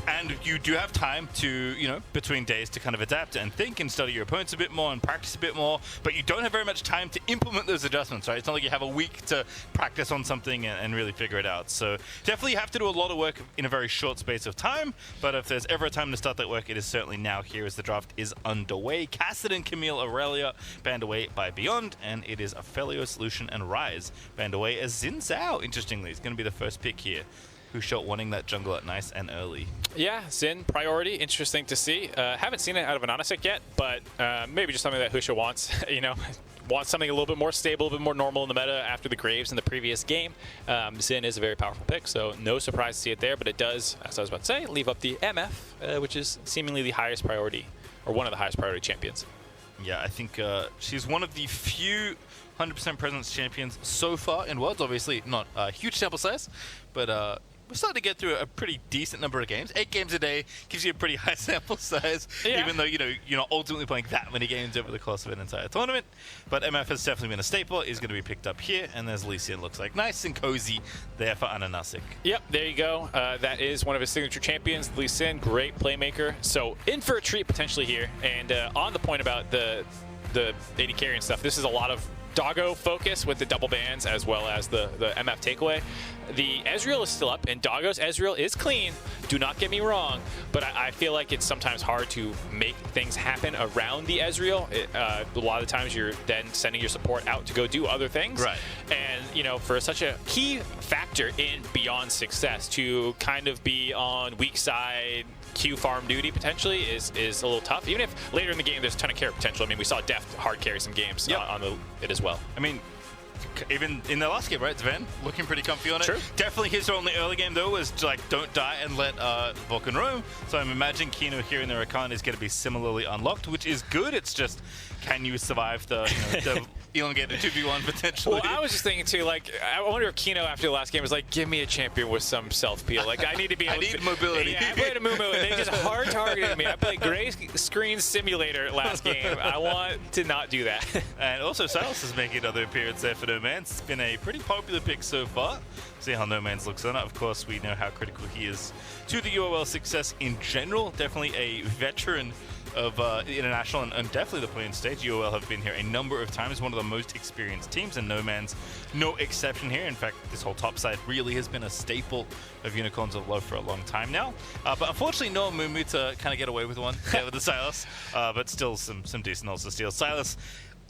And you do have time to, you know, between days to kind of adapt and think and study your opponents a bit more and practice a bit more, but you don't have very much time to implement those adjustments, right? It's not like you have a week to practice on something and really figure it out. So definitely have to do a lot of work in a very short space of time, but if there's ever a time to start that work, it is certainly now here as the draft is underway. Kassadin, Camille, Aurelia banned away by Beyond, and it is Aphelios, Solution, and Rise banned away as Xin Zhao, interestingly, is going to be the first pick here. Husha wanting that jungler nice and early. Yeah, Xin priority, interesting to see. Haven't seen it out of an AHaHaCiK yet, but maybe just something that Husha wants. You know, wants something a little bit more stable, a bit more normal in the meta after the Graves in the previous game. Xin is a very powerful pick, so no surprise to see it there, but it does, as I was about to say, leave up the MF, which is seemingly the highest priority, or one of the highest priority champions. Yeah, I think she's one of the few 100% presence champions so far in Worlds. Obviously, not a huge sample size, but we're starting to get through a pretty decent number of games. 8 games a day gives you a pretty high sample size, even though, you know, you're not ultimately playing that many games over the course of an entire tournament. But MF has definitely been a staple, is going to be picked up here, and there's Lee Sin, looks like nice and cozy there for AHaHaCiK. Yep, there you go. That is one of his signature champions, Lee Sin, great playmaker. So in for a treat potentially here. And on the point about the AD carry and stuff, this is a lot of Doggo focus with the double bans as well as the MF takeaway. The Ezreal is still up, and Doggo's Ezreal is clean. Do not get me wrong, but I feel like it's sometimes hard to make things happen around the Ezreal. A lot of the times you're then sending your support out to go do other things. Right. And, you know, for such a key factor in Beyond success to kind of be on weak side Q farm duty potentially is a little tough. Even if later in the game there's a ton of carry potential. I mean, we saw Deft hard carry some games on it as well. I mean, even in the last game, right? Sven looking pretty comfy on it. True. Definitely his role in the early game, though, was to, like, don't die and let Vulcan roam. So I'm imagining Kino here in the Rakan is going to be similarly unlocked, which is good. It's just, can you survive the, you know, the elongated 2v1 potentially? Well, I was just thinking, too, like, I wonder if Kino after the last game was like, give me a champion with some self-peel. Like, I need to be able I need mobility. Yeah, I played a Mumu, and they just hard-targeted me. I played Gray Screen Simulator last game. I want to not do that. And also, Sylas is making another appearance there for Nomanz. It's been a pretty popular pick so far. See how Nomanz looks on it. Of course, we know how critical he is to the UOL success in general. Definitely a veteran of international and definitely the play-in stage. UOL have been here a number of times, one of the most experienced teams, and Nomanz no exception here. In fact, this whole top side really has been a staple of Unicorns of Love for a long time now. But unfortunately, no Mumu to kind of get away with one there with the Sylas, but still some decent ults to steal. Sylas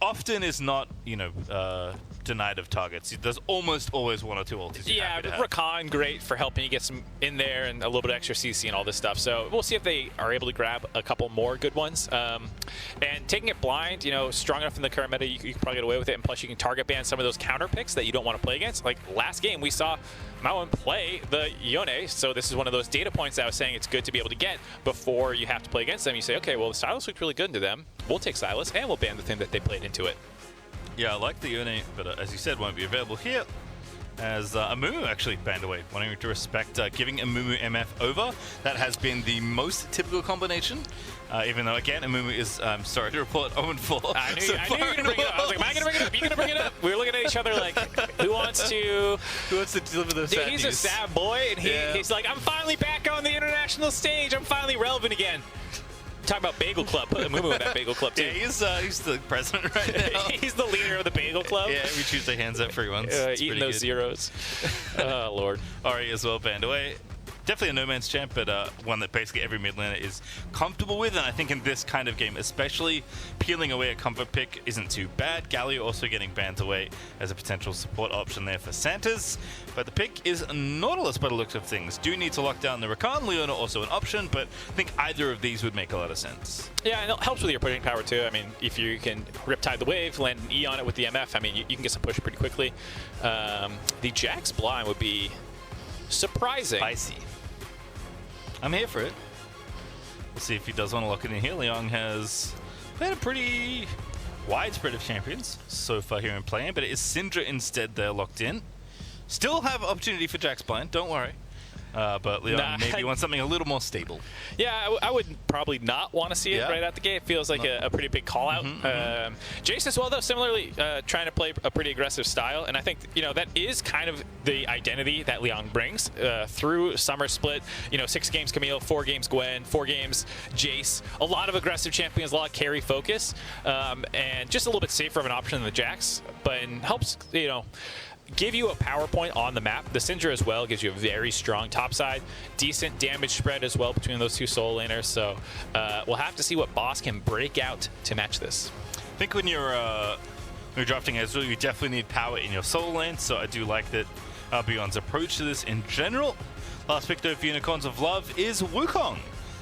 often is not, you know, denied of targets. There's almost always one or two ultis. Yeah, but Rakan, great for helping you get some in there and a little bit of extra CC and all this stuff. So we'll see if they are able to grab a couple more good ones. And taking it blind, you know, strong enough in the current meta, you can probably get away with it. And plus, you can target ban some of those counter picks that you don't want to play against. Like last game, we saw Maoan play the Yone. So this is one of those data points that I was saying it's good to be able to get before you have to play against them. You say, okay, well, the Sylas looked really good into them. We'll take Sylas and we'll ban the thing that they played into it. Yeah, I like the Yone, but as you said, won't be available here. As Amumu actually banned away, wanting to respect giving Amumu MF over. That has been the most typical combination. Even though, again, Amumu is, sorry to report, 0-4. I knew you were going to bring it up. I was like, am I going to bring it up? Are you going to bring it up? We were looking at each other like, who wants to deliver those sad He's news? a sad boy, and he's like, I'm finally back on the international stage. I'm finally relevant again. Talking about Bagel Club. Put Amumu in that Bagel Club, too. Yeah, he's the president right now. He's the leader of the Bagel Club. Yeah, every Tuesday hands out free ones. Eating those zeros. Oh, Lord. Ori as well banned away. Definitely a no-man's champ, but one that basically every mid laner is comfortable with, and I think in this kind of game especially, peeling away a comfort pick isn't too bad. Galio also getting banned away as a potential support option there for Santas, but the pick is Nautilus by the looks of things. Do need to lock down the Rakan, Leona also an option, but I think either of these would make a lot of sense. Yeah, and it helps with your pushing power too. I mean, if you can Riptide the wave, land an E on it with the MF, I mean, you can get some push pretty quickly. The Jax blind would be surprising. Spicy. I'm here for it. We'll see if he does want to lock it in here. Liang has played a pretty wide spread of champions so far here in play-in, but it is Syndra instead there locked in. Still have opportunity for Jax blind, don't worry. But Liang maybe wants something a little more stable. Yeah, I would probably not want to see it right out the gate. It feels like a pretty big call out. Jayce as well, though, similarly trying to play a pretty aggressive style, and I think that is kind of the identity that Liang brings through Summer Split. 6 games Camille, 4 games Gwen, 4 games Jayce. A lot of aggressive champions, a lot of carry focus, and just a little bit safer of an option than the Jax, but helps give you a power point on the map. The Syndra as well gives you a very strong top side, decent damage spread as well between those 2 solo laners. So we'll have to see what boss can break out to match this. I think when you're drafting Ezreal, you definitely need power in your solo lane. So I do like that Beyond's approach to this in general. Last pick though for Unicorns of Love is Wukong.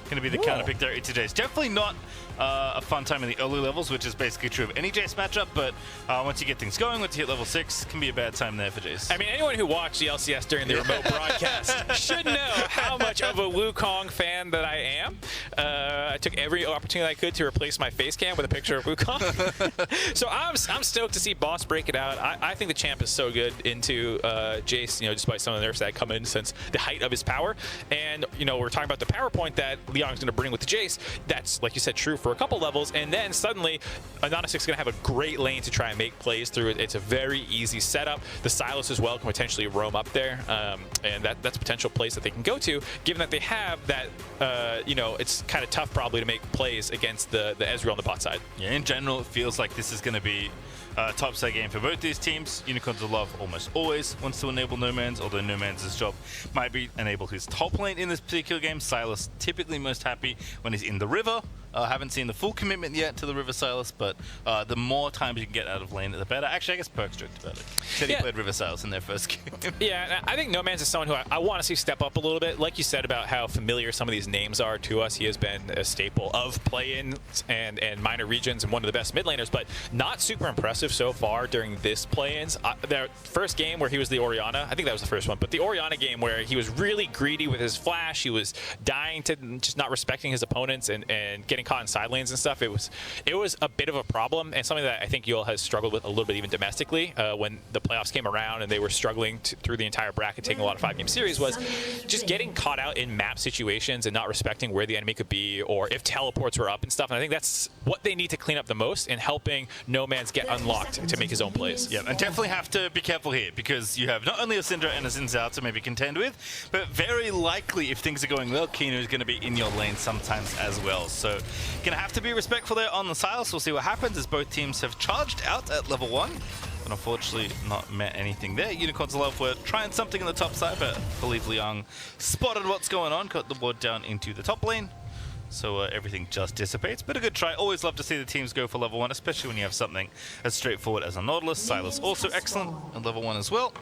Going to be the counter pick there to Jayce. Definitely not a fun time in the early levels, which is basically true of any Jayce matchup, but once you get things going, once you hit level 6, can be a bad time there for Jayce. I mean, anyone who watched the LCS during the remote broadcast should know how much of a Wukong fan that I am. I took every opportunity I could to replace my face cam with a picture of Wukong. So I'm stoked to see Boss break it out. I think the champ is so good into Jayce, despite some of the nerfs that come in since the height of his power. And, we're talking about the power point that Liang's going to bring with the Jayce. That's, like you said, true for a couple levels, and then suddenly AHaHaCiK's going to have a great lane to try and make plays through it. It's a very easy setup. The Sylas as well can potentially roam up there, and that's a potential place that they can go to, given that they have that, it's kind of tough probably to make plays against the Ezreal on the bot side. Yeah, in general, it feels like this is going to be a top side game for both these teams. Unicorns of Love almost always wants to enable Nomanz, although Nomanz's job might be enable his top lane in this particular game. Sylas typically most happy when he's in the river. Haven't seen the full commitment yet to the River Sylas, but the more times you can get out of lane, the better. Actually, I guess Perk's joked about it. Said he played River Sylas in their first game. Yeah, I think Nomanz is someone who I want to see step up a little bit. Like you said about how familiar some of these names are to us, he has been a staple of play-ins and minor regions and one of the best mid laners, but not super impressive so far during this play-ins. Their first game where he was the Orianna, I think that was the first one, but the Orianna game where he was really greedy with his flash, he was dying to just not respecting his opponents and getting caught in side lanes and stuff. It was a bit of a problem, and something that I think UOL has struggled with a little bit even domestically when the playoffs came around and they were struggling through the entire bracket, taking a lot of 5-game series, was just getting caught out in map situations and not respecting where the enemy could be or if teleports were up and stuff. And I think that's what they need to clean up the most in helping Nomanz get unlocked to make his own plays. Yeah, and definitely have to be careful here because you have not only a Syndra and a Xin Zhao to maybe contend with, but very likely if things are going well, Kino is going to be in your lane sometimes as well. So gonna have to be respectful there on the Sylas. We'll see what happens as both teams have charged out at level 1, but unfortunately not met anything there. Unicorns of Love were trying something on the top side, but I believe Liang spotted what's going on, got the ward down into the top lane. So everything just dissipates, but a good try. Always love to see the teams go for level 1, especially when you have something as straightforward as a Nautilus. Sylas also excellent at level 1 as well.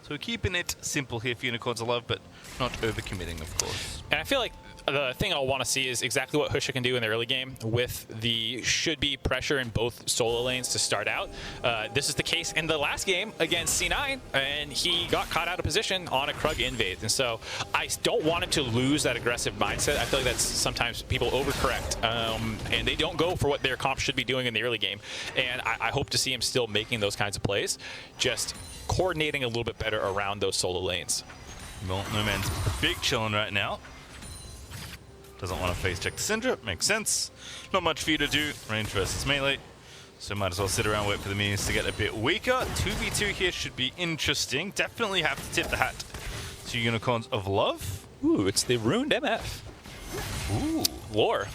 So we're keeping it simple here for Unicorns of Love, but not overcommitting, of course. And I feel like the thing I'll want to see is exactly what Husha can do in the early game with the should-be pressure in both solo lanes to start out. This is the case in the last game against C9, and he got caught out of position on a Krug invade. And so I don't want him to lose that aggressive mindset. I feel like that's sometimes people overcorrect, and they don't go for what their comp should be doing in the early game. And I hope to see him still making those kinds of plays, just coordinating a little bit better around those solo lanes. Well, Nomanz big chillin' right now. Doesn't want to face check the Syndra, makes sense. Not much for you to do, range versus melee. So might as well sit around, wait for the minions to get a bit weaker. 2v2 here should be interesting. Definitely have to tip the hat to Unicorns of Love. Ooh, it's the ruined MF. Ooh. Lore.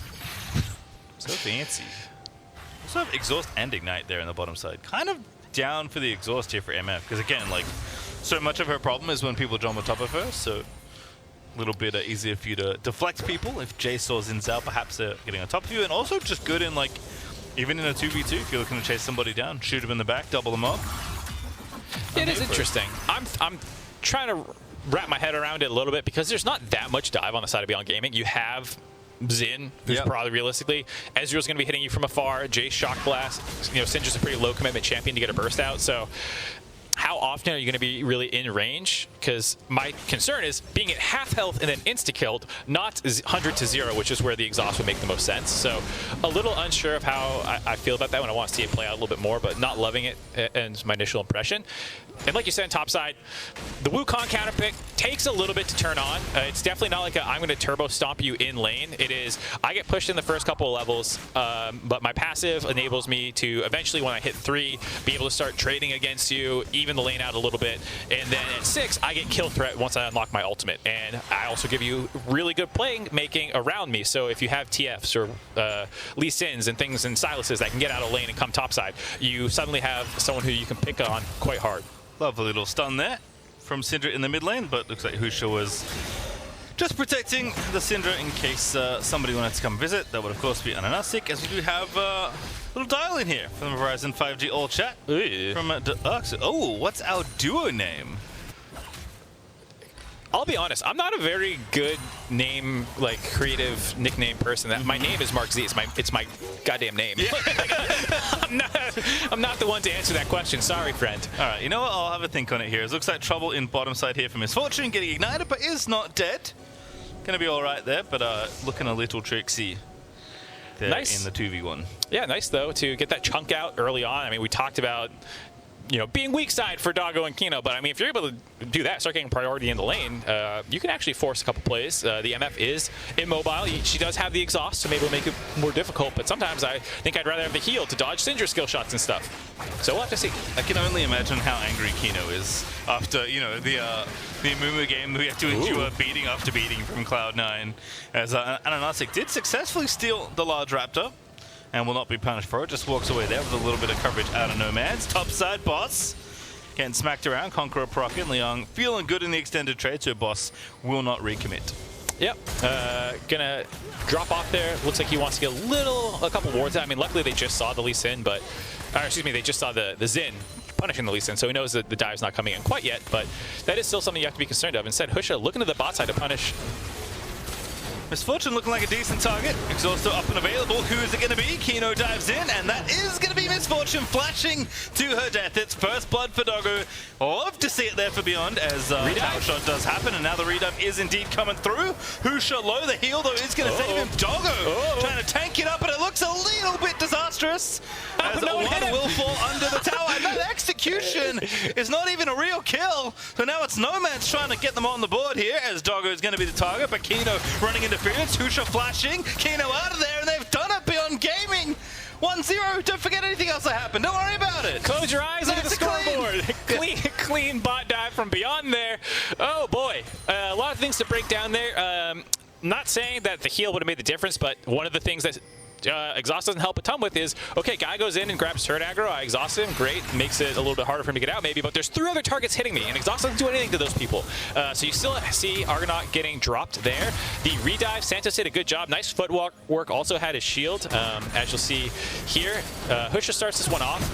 So fancy. Also have Exhaust and Ignite there on the bottom side. Kind of down for the Exhaust here for MF, because again, like, so much of her problem is when people jump on top of her, so a little bit easier for you to deflect people if Jayce or Xin Zhao perhaps getting on top of you, and also just good in, like, even in a 2v2, if you're looking to chase somebody down, shoot them in the back, double them up. It is interesting. I'm trying to wrap my head around it a little bit because there's not that much dive on the side of Beyond Gaming. You have Xin, who's probably realistically, Ezreal's going to be hitting you from afar. Jayce Shock Blast. Syndra's a pretty low commitment champion to get a burst out. So how often are you going to be really in range? Because my concern is being at half health and then insta-killed, not 100 to 0, which is where the exhaust would make the most sense. So a little unsure of how I feel about that when I want to see it play out a little bit more, but not loving it is my initial impression. And like you said, topside, the Wukong counter pick takes a little bit to turn on. It's definitely not like I'm going to turbo stomp you in lane. It is, I get pushed in the first couple of levels, but my passive enables me to eventually, when I hit 3, be able to start trading against you, even the lane out a little bit. And then at 6, I get kill threat once I unlock my ultimate. And I also give you really good playing making around me. So if you have TFs or Lee Sins and things and Sylases that can get out of lane and come topside, you suddenly have someone who you can pick on quite hard. Lovely little stun there from Syndra in the mid lane, but looks like Husha was just protecting the Syndra in case somebody wanted to come visit. That would, of course, be AHaHaCiK, as we do have a little dial in here from the Verizon 5G All Chat. Ooh. From oh, what's our duo name? I'll be honest, I'm not a very good name, like creative nickname person. That my name is MarkZ. It's my goddamn name. Yeah. I'm not the one to answer that question. Sorry, friend. All right, you know what? I'll have a think on it here. It looks like trouble in bottom side here for Misfortune, getting ignited, but is not dead. Gonna be all right there, but looking a little tricksy there in the 2v1. Yeah, nice though to get that chunk out early on. I mean, we talked about, you know, being weak side for Doggo and Kino, but I mean, if you're able to do that, start getting priority in the lane, you can actually force a couple plays. The MF is immobile. She does have the exhaust, so maybe it'll make it more difficult, but sometimes I think I'd rather have the heal to dodge Syndra skill shots and stuff. So we'll have to see. I can only imagine how angry Kino is after, you know, the Amumu game we have to endure beating after beating from Cloud9, as AHaHaCiK did successfully steal the large Raptor and will not be punished for it. Just walks away there with a little bit of coverage out of Nomanz. Topside boss getting smacked around. Conqueror proc and Liang feeling good in the extended trade, so boss will not recommit. Yep, gonna drop off there. Looks like he wants to get a couple wards out. I mean, luckily they just saw the Lee Sin, but, or excuse me, they just saw the Xin punishing the Lee Sin, so he knows that the dive's not coming in quite yet, but that is still something you have to be concerned of. Instead, Husha looking to the bot side to punish. Misfortune looking like a decent target. Exhauster up and available. Who is it going to be? Kino dives in, and that is going to be Misfortune flashing to her death. It's first blood for Doggo. Love to see it there for Beyond, as power shot does happen, and now the redive is indeed coming through. Wusha low. The heal, though, is going to save him. Doggo trying to tank it up, and it looks a little bit disastrous, as one will fall under the tower. And that execution is not even a real kill. So now it's Nomanz trying to get them on the board here, as Doggo is going to be the target, but Kino running into Husha flashing, Kino out of there, and they've done it. Beyond Gaming 1-0. Don't forget anything else that happened. Don't worry about it. Close your eyes, look at the scoreboard. Clean bot dive from Beyond there. Oh boy, a lot of things to break down there. Not saying that the heal would have made the difference, but one of the things that exhaust doesn't help a ton with is, okay, guy goes in and grabs turret aggro, I exhaust him, great, makes it a little bit harder for him to get out maybe, but there's 3 other targets hitting me, and exhaust doesn't do anything to those people. So you still see Argonavt getting dropped there. The redive, Santos did a good job, nice footwork, also had his shield, as you'll see here. Husha starts this one off,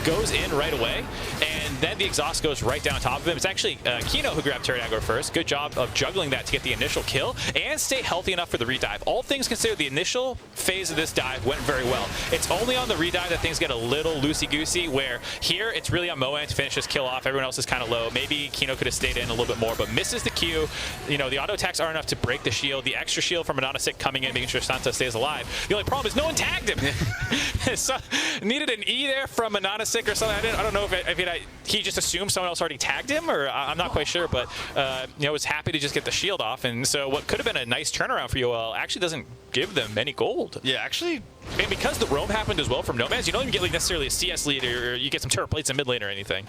goes in right away, and then the exhaust goes right down top of him. It's actually Kino who grabbed turret aggro first. Good job of juggling that to get the initial kill and stay healthy enough for the redive. All things considered, the initial phase of this dive went very well. It's only on the redive that things get a little loosey-goosey, where here it's really on Maoan to finish this kill off. Everyone else is kind of low. Maybe Kino could have stayed in a little bit more, but misses the Q. You know, the auto attacks are enough to break the shield. The extra shield from AHaHaCiK coming in, making sure Santos stays alive. The only problem is no one tagged him. So, needed an E there from AHaHaCiK or something. I don't know if he just assumed someone else already tagged him, or I'm not quite sure, but you know, was happy to just get the shield off, and so what could have been a nice turnaround for UOL actually doesn't give them any gold. Yeah, actually, and because the roam happened as well from Nomanz, you don't even get like necessarily a CS lead, or you get some turret plates in mid lane or anything.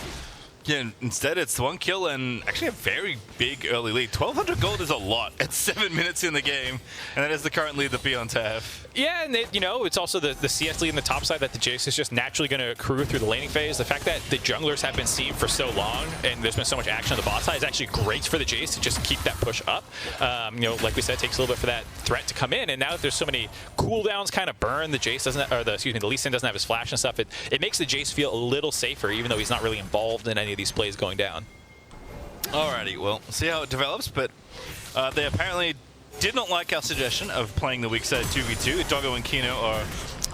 Yeah, instead it's 1 kill and actually a very big early lead. 1,200 gold is a lot at 7 minutes in the game, and that is the current lead that Beyond have. Yeah, and you know, it's also the CS lead in the top side that the Jayce is just naturally going to accrue through the laning phase. The fact that the junglers have been seen for so long and there's been so much action on the bot side is actually great for the Jayce to just keep that push up. You know, like we said, it takes a little bit for that threat to come in, and now that there's so many cooldowns kind of burn, the Jayce doesn't, or the Lee Sin doesn't have his flash and stuff. It makes the Jayce feel a little safer, even though he's not really involved in any of these plays going down. Alrighty, well, see how it develops, but they apparently did not like our suggestion of playing the weak side 2v2. Doggo and Kino are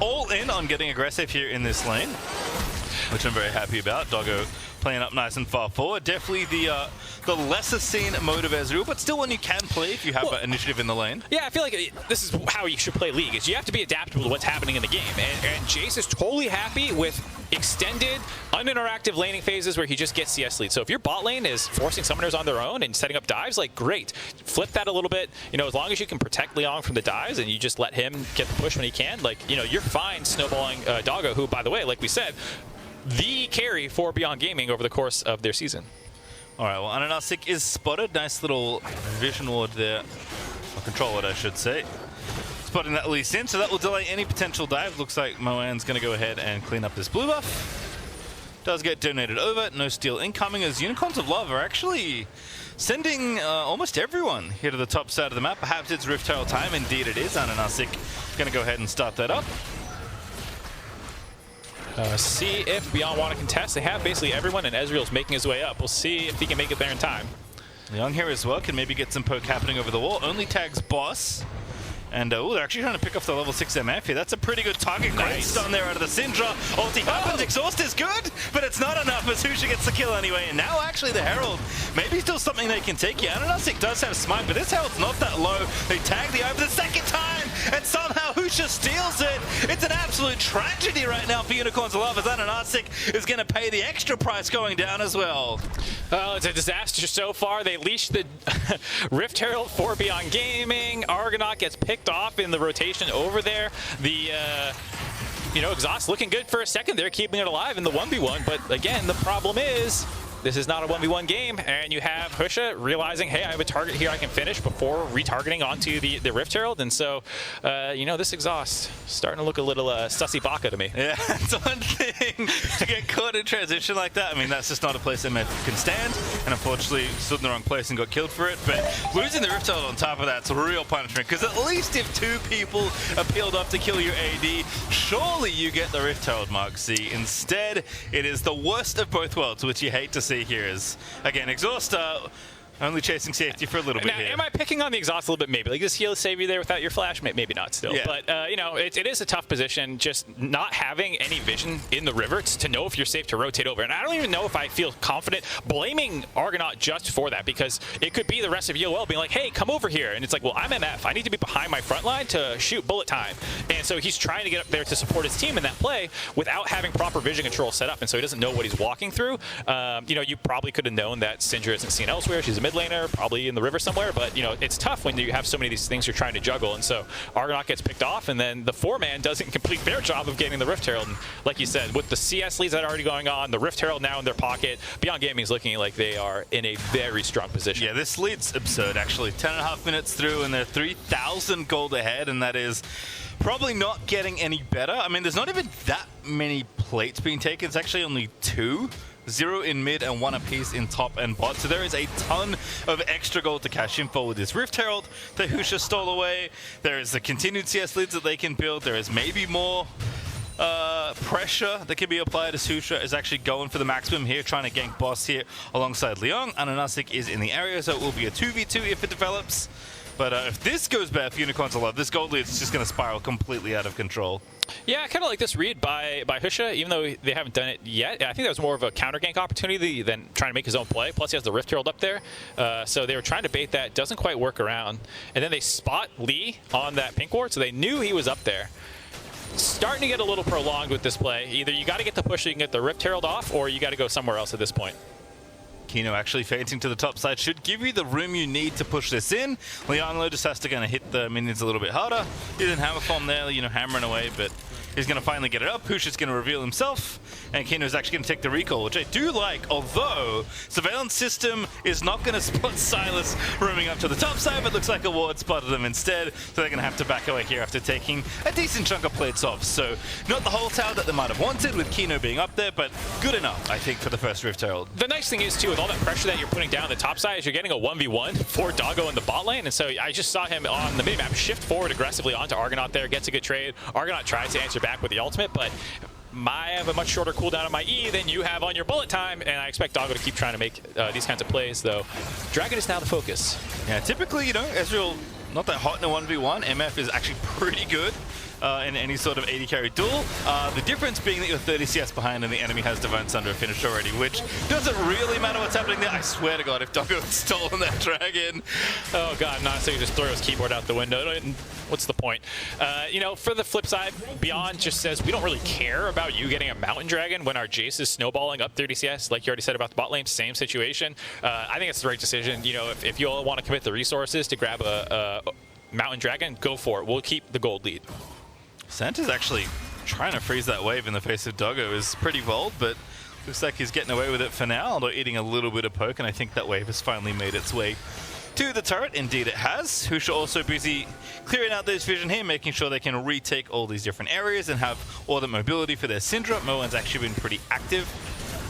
all in on getting aggressive here in this lane, which I'm very happy about. Doggo playing up nice and far forward. Definitely the lesser seen mode of Ezreal, but still one you can play if you have initiative in the lane. Yeah, I feel like this is how you should play League, is you have to be adaptable to what's happening in the game. And Jayce is totally happy with extended, uninteractive laning phases where he just gets CS lead. So if your bot lane is forcing summoners on their own and setting up dives, like, great. Flip that a little bit. You know, as long as you can protect Liang from the dives and you just let him get the push when he can, like, you know, you're fine snowballing Doggo, who, by the way, like we said, the carry for Beyond Gaming over the course of their season. All right, well, AHaHaCiK is spotted. Nice little vision ward there. Or control ward, I should say. Spotting that Lee Sin, so that will delay any potential dive. Looks like Maoan's going to go ahead and clean up this blue buff. Does get donated over. No steal incoming, as Unicorns of Love are actually sending almost everyone here to the top side of the map. Perhaps it's Rift Herald time. Indeed it is. AHaHaCiK going to go ahead and start that up. See if Beyond want to contest. They have basically everyone, and Ezreal's making his way up. We'll see if he can make it there in time. Liang here as well can maybe get some poke happening over the wall. Only tags boss. And oh, they're actually trying to pick off the level 6 MF here. That's a pretty good target. Great stun there out of the Syndra. Ulti happens. Exhaust is good, but it's not enough as Husha gets the kill anyway. And now actually the Herald, maybe still something they can take here. AHaHaCiK does have Smite, but this Herald's not that low. They tag the eye for the second time, and somehow Husha steals it. It's an absolute tragedy right now for Unicorns of Love, as AHaHaCiK is going to pay the extra price going down as well. Oh, it's a disaster so far. They leashed the Rift Herald for Beyond Gaming. Argonavt gets picked off in the rotation over there. The you know, Exhaust looking good for a second there, keeping it alive in the 1v1, but again, the problem is this is not a 1v1 game, and you have Husha realizing, hey, I have a target here I can finish before retargeting onto the Rift Herald, and so, you know, this Exhaust starting to look a little sussy baka to me. Yeah, it's one thing to get caught in transition like that. I mean, that's just not a place MF can stand, and unfortunately stood in the wrong place and got killed for it, but losing the Rift Herald on top of that's a real punishment, because at least if 2 people are peeled up to kill your AD, surely you get the Rift Herald, MarkZ. Instead, it is the worst of both worlds, which you hate to see here. Is again Exhaust only chasing safety for a little bit now, here. Am I picking on the Exhaust a little bit? Maybe like this heal save you there without your flash, maybe not still. Yeah. But you know, it is a tough position, just not having any vision in the river to know if you're safe to rotate over. And I don't even know if I feel confident blaming Argonavt just for that, because it could be the rest of UOL being like, hey, come over here, and it's like, well, I'm MF, I need to be behind my front line to shoot bullet time, and so he's trying to get up there to support his team in that play without having proper vision control set up, and so he doesn't know what he's walking through. You know, you probably could have known that Syndra isn't seen elsewhere. She's a mid laner, probably in the river somewhere, but you know, it's tough when you have so many of these things you're trying to juggle, and so Argonavt gets picked off, and then the 4-man doesn't complete their job of getting the Rift Herald. And like you said, with the CS leads that are already going on, the Rift Herald now in their pocket, Beyond Gaming is looking like they are in a very strong position. Yeah, this lead's absurd actually. 10.5 minutes through and they're 3,000 gold ahead, and that is probably not getting any better. I mean, there's not even that many plates being taken. It's actually only 2. 0 in mid and 1 apiece in top and bot. So there is a ton of extra gold to cash in for with this Rift Herald that Husha stole away. There is the continued CS leads that they can build. There is maybe more pressure that can be applied as Husha is actually going for the maximum here, trying to gank boss here alongside Liang. AHaHaCiK is in the area, so it will be a 2v2 if it develops. But if this goes bad for Unicorns of Love, this gold lead is just going to spiral completely out of control. Yeah, I kind of like this read by Husha, even though they haven't done it yet. I think that was more of a counter gank opportunity than trying to make his own play. Plus, he has the Rift Herald up there. So they were trying to bait that. Doesn't quite work around. And then they spot Lee on that pink ward, so they knew he was up there. Starting to get a little prolonged with this play. Either you got to get the push so you can get the Rift Herald off, or you got to go somewhere else at this point. Kino actually fainting to the top side should give you the room you need to push this in. Liang just has to kind of hit the minions a little bit harder. He didn't have a farm there, you know, hammering away, but he's going to finally get it up. Husha's going to reveal himself, and Kino's actually going to take the recall, which I do like, although Surveillance System is not going to spot Sylas roaming up to the top side, but looks like a ward spotted him instead, so they're going to have to back away here after taking a decent chunk of plates off. So not the whole tower that they might have wanted with Kino being up there, but good enough, I think, for the first Rift Herald. The nice thing is, too, with all that pressure that you're putting down the top side, is you're getting a 1v1 for Doggo in the bot lane, and so I just saw him on the minimap shift forward aggressively onto Argonavt there, gets a good trade. Argonavt tries to answer back with the ultimate, but I have a much shorter cooldown on my E than you have on your bullet time, and I expect Doggo to keep trying to make these kinds of plays, though. Dragon is now the focus. Yeah, typically, you know, Ezreal not that hot in a 1v1. MF is actually pretty good in any sort of 80 carry duel. The difference being that you're 30 CS behind and the enemy has Divine Sunder finished already, which doesn't really matter what's happening there. I swear to God, if Doggo had stolen that dragon. Oh God, not so you just throw his keyboard out the window. What's the point? You know, for the flip side, Beyond just says we don't really care about you getting a Mountain Dragon when our Jayce is snowballing up 30 CS, like you already said about the bot lane, same situation. I think it's the right decision. You know, if you all want to commit the resources to grab a Mountain Dragon, go for it. We'll keep the gold lead. Santa's actually trying to freeze that wave in the face of Doggo is pretty bold, but looks like he's getting away with it for now, although eating a little bit of poke, and I think that wave has finally made its way to the turret. Indeed it has. Husha also busy clearing out this vision here, making sure they can retake all these different areas and have all the mobility for their Syndra. Maoan's actually been pretty active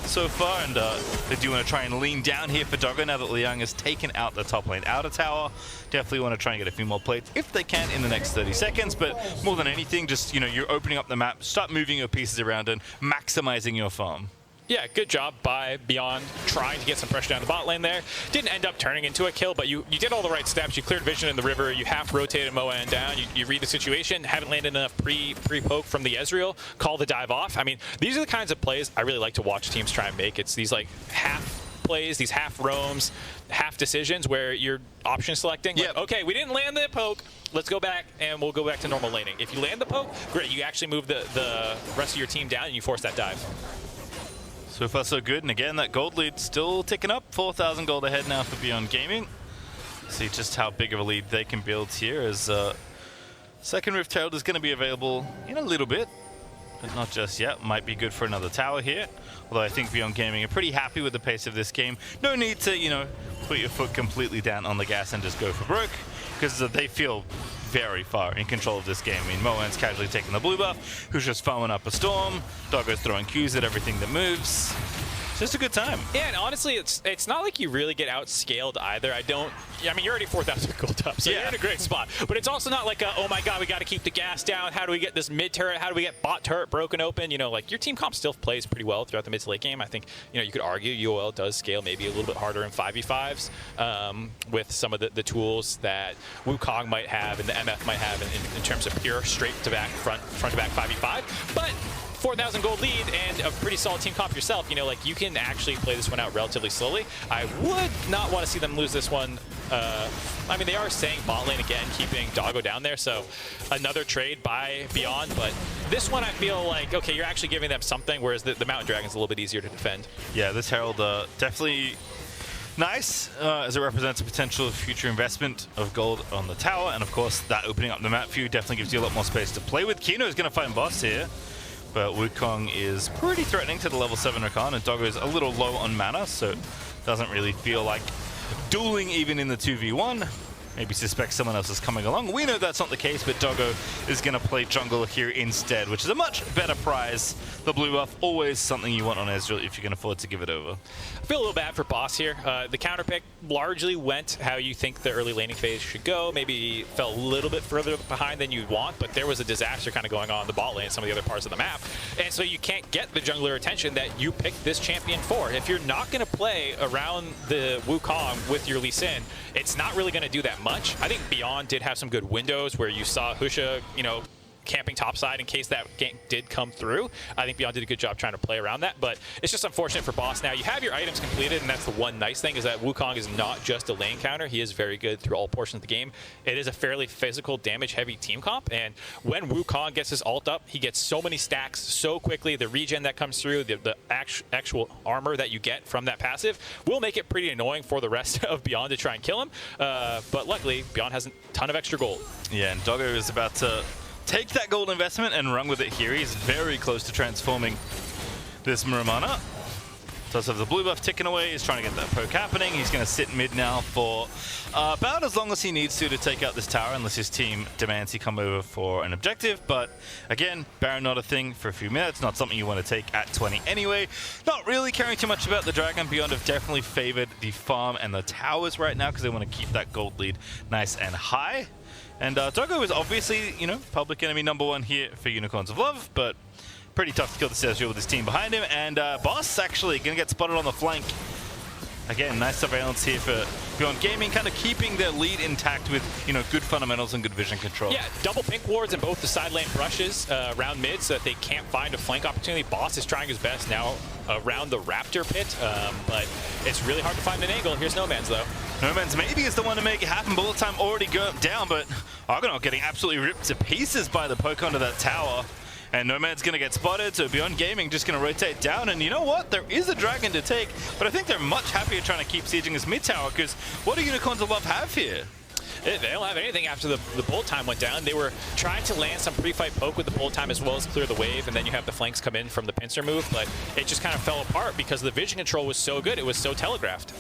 so far, and they do want to try and lean down here for Doggo now that Liang has taken out the top lane outer tower. Definitely want to try and get a few more plates if they can in the next 30 seconds, but more than anything, just, you know, you're opening up the map, start moving your pieces around and maximizing your farm. Yeah, good job by Beyond trying to get some pressure down the bot lane there. Didn't end up turning into a kill, but you did all the right steps. You cleared vision in the river. You half rotated Maoan down. You read the situation. Haven't landed enough pre-poke from the Ezreal. Call the dive off. I mean, these are the kinds of plays I really like to watch teams try and make. It's these like half plays, these half roams, half decisions where you're option selecting. Like, okay, we didn't land the poke. Let's go back and we'll go back to normal laning. If you land the poke, great. You actually move the rest of your team down and you force that dive. So far so good, and again that gold lead still ticking up, 4,000 gold ahead now for Beyond Gaming. See just how big of a lead they can build here, as second Rift Herald is going to be available in a little bit, but not just yet. Might be good for another tower here, although I think Beyond Gaming are pretty happy with the pace of this game. No need to, you know, put your foot completely down on the gas and just go for broke, because they feel very far in control of this game. I mean, Moan's casually taking the blue buff, who's just farming up a storm, Doggo's throwing Qs at everything that moves. It's just a good time. Yeah, and honestly, it's not like you really get outscaled either. I mean, you're already 4,000 gold up, so you're in a great spot. But it's also not like, oh my God, we got to keep the gas down. How do we get this mid turret? How do we get bot turret broken open? You know, like your team comp still plays pretty well throughout the mid to late game. I think, you know, you could argue UOL does scale maybe a little bit harder in 5v5s with some of the tools that Wukong might have and the MF might have in terms of pure straight to back, front to back 5v5. But 4,000 gold lead and a pretty solid team comp yourself, you know, like you can actually play this one out relatively slowly. I would not want to see them lose this one. I mean, they are saying bot lane again, keeping Doggo down there, so another trade by Beyond, but this one I feel like, okay, you're actually giving them something, whereas the Mountain Dragon's a little bit easier to defend. Yeah, this Herald definitely nice, as it represents a potential future investment of gold on the tower, and of course that opening up the map for you definitely gives you a lot more space to play with. Kino is going to find boss here, but Wukong is pretty threatening to the level 7 Rakan, and Doggo is a little low on mana, so it doesn't really feel like dueling even in the 2v1. Maybe suspect someone else is coming along. We know that's not the case, but Doggo is going to play jungle here instead, which is a much better prize. The blue buff, always something you want on Ezreal if you can afford to give it over. I feel a little bad for Boss here. The counter pick largely went how you think the early laning phase should go. Maybe fell a little bit further behind than you'd want, but there was a disaster kind of going on in the bot lane and some of the other parts of the map. And so you can't get the jungler attention that you picked this champion for. If you're not going to play around the Wukong with your Lee Sin, it's not really going to do that much. I think Beyond did have some good windows where you saw Husha, you know, camping topside in case that gank did come through. I think Beyond did a good job trying to play around that, but it's just unfortunate for Boss. Now, you have your items completed, and that's the one nice thing, is that Wukong is not just a lane counter. He is very good through all portions of the game. It is a fairly physical, damage-heavy team comp, and when Wukong gets his ult up, he gets so many stacks so quickly. The regen that comes through, the actual armor that you get from that passive will make it pretty annoying for the rest of Beyond to try and kill him, but luckily, Beyond has a ton of extra gold. Yeah, and Doggo is about to take that gold investment and run with it here. He's very close to transforming this Muramana. Does have the blue buff ticking away. He's trying to get that poke happening. He's going to sit mid now for about as long as he needs to take out this tower, unless his team demands he come over for an objective. But again, Baron not a thing for a few minutes. Not something you want to take at 20 anyway. Not really caring too much about the dragon. Beyond have definitely favored the farm and the towers right now because they want to keep that gold lead nice and high. And Doggo is obviously, you know, public enemy #1 here for Unicorns of Love, but pretty tough to kill the Ezreal with his team behind him. And Boss actually going to get spotted on the flank Again, nice surveillance here for Beyond Gaming, kind of keeping their lead intact with, you know, good fundamentals and good vision control. Yeah, double pink wards in both the side lane brushes around mid so that they can't find a flank opportunity. Boss is trying his best now around the Raptor pit, but it's really hard to find an angle. Here's Nomanz, though. Nomanz maybe is the one to make it happen. Bullet time already down, but Argonavt getting absolutely ripped to pieces by the poke onto that tower. And Nomad's going to get spotted, so Beyond Gaming just going to rotate down. And you know what? There is a dragon to take, but I think they're much happier trying to keep sieging this mid tower, because what do Unicorns of Love have here? They don't have anything after the bullet time went down. They were trying to land some pre-fight poke with the bullet time as well as clear the wave, and then you have the flanks come in from the pincer move, but it just kind of fell apart because the vision control was so good. It was so telegraphed.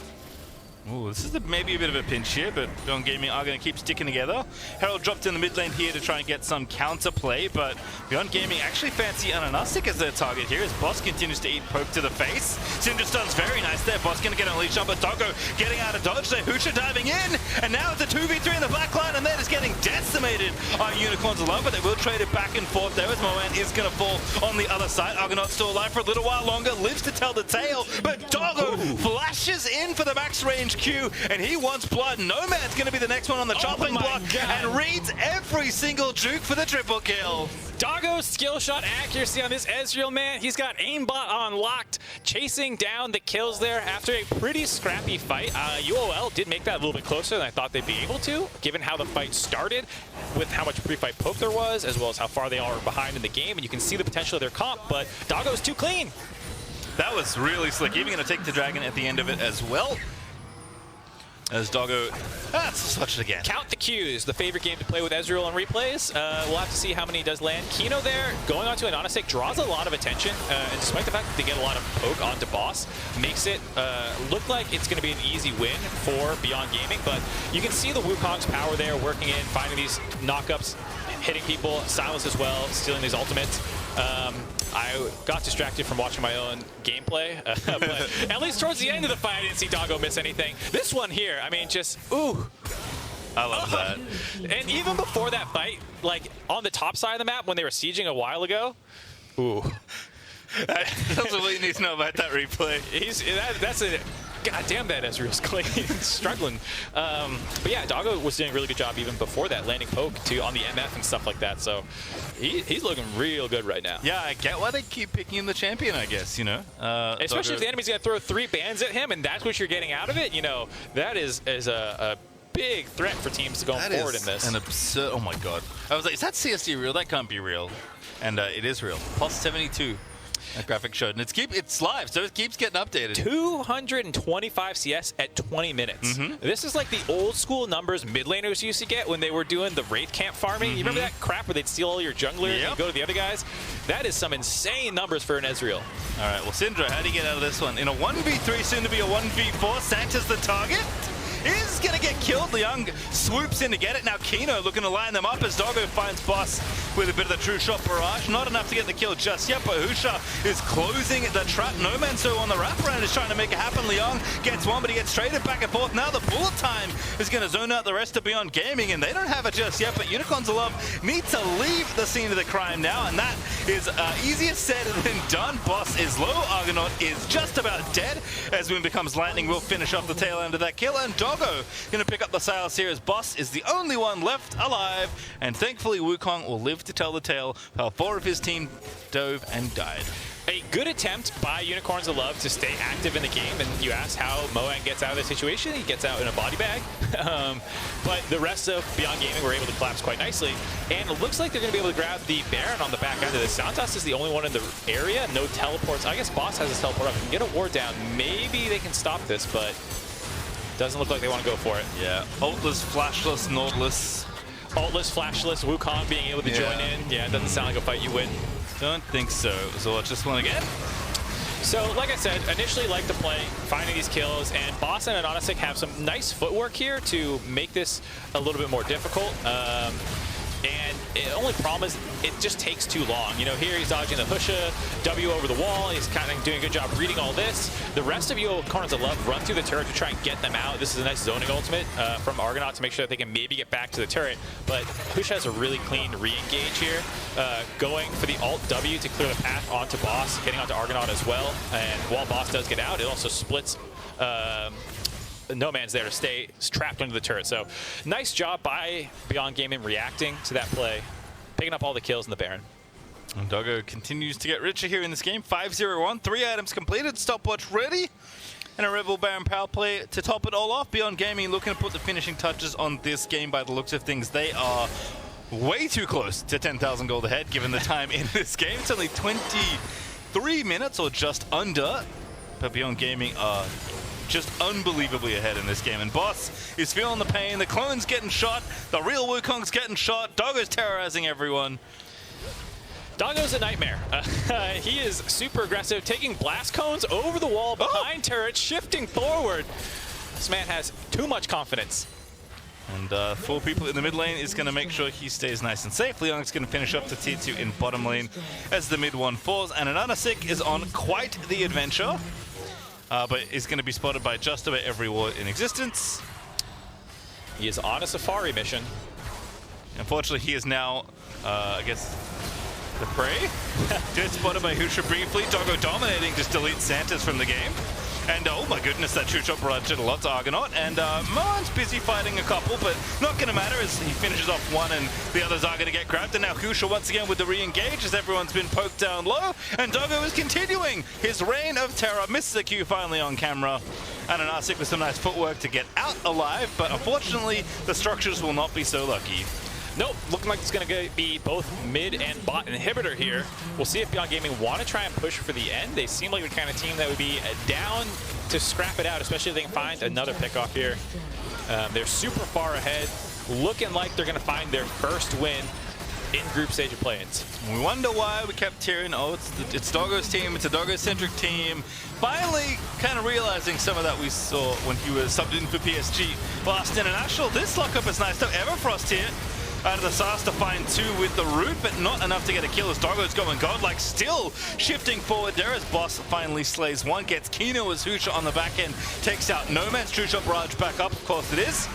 Ooh, this is maybe a bit of a pinch here, but Beyond Gaming are going to keep sticking together. Herald dropped in the mid lane here to try and get some counter play, but Beyond Gaming actually fancy AHaHaCiK as their target here as Boss continues to eat poke to the face. Syndra stun's very nice there. Boss going to get unleashed on, but Doggo getting out of dodge there. Husha diving in, and now it's a 2v3 in the back line, and they're just getting decimated on Unicorns of Love, but they will trade it back and forth there as Maoan is going to fall on the other side. Argonavt still alive for a little while longer, lives to tell the tale, but Doggo flashes in for the max range Q, and he wants blood. Nomad's going to be the next one on the chopping block and reads every single juke for the triple kill. Doggo's skill shot accuracy on this Ezreal, man. He's got aimbot on locked, chasing down the kills there after a pretty scrappy fight. UOL did make that a little bit closer than I thought they'd be able to, given how the fight started, with how much pre-fight poke there was, as well as how far they are behind in the game, and you can see the potential of their comp, but Doggo's too clean. That was really slick. Even going to take the dragon at the end of it as well. As Doggo, let's watch it again. Count the Qs, the favorite game to play with Ezreal on replays. We'll have to see how many he does land. Kino there, going on to an AHaHaCiK, draws a lot of attention, and despite the fact that they get a lot of poke onto Boss, makes it look like it's going to be an easy win for Beyond Gaming, but you can see the Wukong's power there, working in, finding these knockups, hitting people, Sylas as well, stealing these ultimates. I got distracted from watching my own gameplay, but at least towards the end of the fight, I didn't see Doggo miss anything. This one here, I mean, just, ooh. I love that. And even before that fight, like, on the top side of the map, when they were sieging a while ago, ooh. That's what you need to know about that replay. That's a... God damn, that Ezreal's clean, struggling. But yeah, Doggo was doing a really good job even before that, landing poke on the MF and stuff like that. So he's looking real good right now. Yeah, I get why they keep picking him the champion, I guess, you know. Especially if the enemy's going to throw 3 bans at him and that's what you're getting out of it, you know, that is a big threat for teams going forward in this. An absurd, oh my god. I was like, is that CSD real? That can't be real. And it is real. Plus 72. That graphic showed, and it's live, so it keeps getting updated. 225 CS at 20 minutes. This is like the old school numbers mid laners used to get when they were doing the Wraith camp farming. You remember that crap where they'd steal all your junglers and go to the other guys? That is some insane numbers for an Ezreal. All right, well, Syndra, how do you get out of this one? In a 1v3, soon to be a 1v4, Santa's the target. Is going to get killed. Liang swoops in to get it. Now Kino looking to line them up as Doggo finds Boss with a bit of the true shot barrage. Not enough to get the kill just yet, but Husha is closing the trap. Nomanz on the wraparound is trying to make it happen. Liang gets one, but he gets traded back and forth. Now the bullet time is going to zone out the rest of Beyond Gaming, and they don't have it just yet, but Unicorns of Love need to leave the scene of the crime now, and that is easier said than done. Boss is low. Argonavt is just about dead. As Moon becomes lightning, we'll finish off the tail end of that kill, and Doggo going to pick up the Sylas here as Boss is the only one left alive, and thankfully Wukong will live to tell the tale while 4 of his team dove and died. A good attempt by Unicorns of Love to stay active in the game, and you asked how Maoan gets out of the situation. He gets out in a body bag, but the rest of Beyond Gaming were able to collapse quite nicely, and it looks like they're going to be able to grab the Baron on the back end of this. Santos is the only one in the area, no teleports. I guess Boss has his teleport up. If he can get a ward down, maybe they can stop this, but doesn't look like they want to go for it. Yeah, ultless, flashless, Nautilus. Ultless, flashless, Wukong being able to join in. Yeah, it doesn't sound like a fight you win. Don't think so. So let's just win again. So, like I said, initially like to play, finding these kills, and Boss and AHaHaCiK have some nice footwork here to make this a little bit more difficult. And the only problem is it just takes too long. You know, here he's dodging the Husha, W over the wall. He's kind of doing a good job reading all this. The rest of Unicorns of Love run through the turret to try and get them out. This is a nice zoning ultimate from Argonavt to make sure that they can maybe get back to the turret. But Husha has a really clean re-engage here, going for the Alt W to clear the path onto Boss, getting onto Argonavt as well. And while Boss does get out, it also splits Nomanz there to stay trapped under the turret. So nice job by Beyond Gaming reacting to that play, picking up all the kills in the Baron. And Doggo continues to get richer here in this game. 5-0-1, 3 items completed, stopwatch ready, and a Rebel Baron power play to top it all off. Beyond Gaming looking to put the finishing touches on this game by the looks of things. They are way too close to 10,000 gold ahead given the time in this game. It's only 23 minutes or just under, but Beyond Gaming are just unbelievably ahead in this game. And Boss is feeling the pain. The clone's getting shot. The real Wukong's getting shot. Doggo's terrorizing everyone. Doggo's a nightmare. He is super aggressive, taking blast cones over the wall behind turrets, shifting forward. This man has too much confidence. And 4 people in the mid lane is going to make sure he stays nice and safe. Liang's going to finish up to tier 2 in bottom lane as the mid one falls. And AHaHaCiK is on quite the adventure, but is going to be spotted by just about every ward in existence. He is on a safari mission. Unfortunately, he is now, I guess, the prey. Gets spotted by Husha briefly. Doggo dominating, just deletes Santas from the game. And oh my goodness, that true shot barrage did a lot to Argonavt. And Maoan's busy fighting a couple, but not going to matter as he finishes off one and the others are going to get grabbed. And now Husha once again with the re-engage as everyone's been poked down low. And Doggo is continuing his reign of terror. Misses a Q finally on camera. And AHaHaCiK with some nice footwork to get out alive, but unfortunately the structures will not be so lucky. Nope, looking like it's going to be both mid and bot inhibitor here. We'll see if Beyond Gaming want to try and push for the end. They seem like the kind of team that would be down to scrap it out, especially if they can find another pickoff here. They're super far ahead, looking like they're going to find their first win in group stage of play-ins. We wonder why we kept hearing, oh, it's Doggo's team, it's a Doggo-centric team. Finally, kind of realizing some of that we saw when he was subbed in for PSG last international. This lockup is nice stuff. Everfrost here. Out of the Sars to find 2 with the root, but not enough to get a kill as Doggo's going godlike, still shifting forward there as Boss finally slays one, gets Kino as Husha on the back end, takes out Nomanz, true shot barrage back up, of course it is.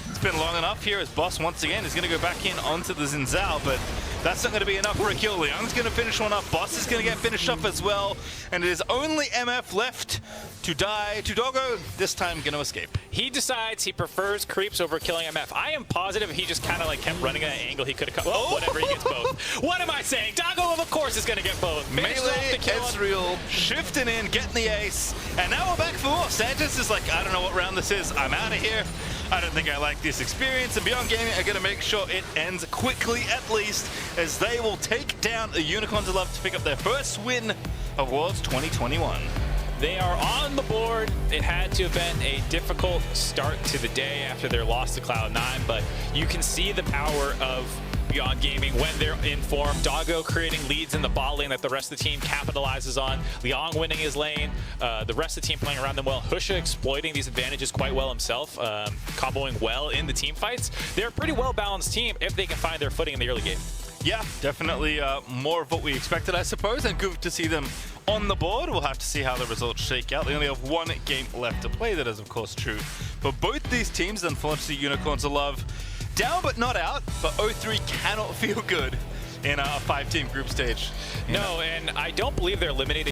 It's been long enough here as Boss once again is going to go back in onto the Xin Zhao, but that's not going to be enough for a kill. Liang's going to finish one up, Boss is going to get finished up as well, and it is only MF left to die to Doggo, this time going to escape. He decides he prefers creeps over killing MF. I am positive he just kind of like kept running at an angle he could have cut. Oh, whatever, he gets both. What am I saying? Doggo, of course, is going to get both. Melee, Ezreal, shifting in, getting the ace, and now we're back for more. Santos is like, I don't know what round this is. I'm out of here. I don't think I like this experience, and Beyond Gaming are going to make sure it ends quickly at least, as they will take down the Unicorns of Love to pick up their first win of Worlds 2021. They are on the board. It had to have been a difficult start to the day after their loss to Cloud9, but you can see the power of Beyond Gaming when they're in form. Doggo creating leads in the bot lane that the rest of the team capitalizes on. Liang winning his lane. The rest of the team playing around them well. Husha exploiting these advantages quite well himself, comboing well in the team fights. They're a pretty well-balanced team if they can find their footing in the early game. Yeah, definitely more of what we expected, I suppose, and good to see them on the board. We'll have to see how the results shake out. They only have 1 game left to play. That is, of course, true. But both these teams, unfortunately, Unicorns of Love, down but not out, but 0-3 cannot feel good in a 5-team group stage. No, and I don't believe they're eliminated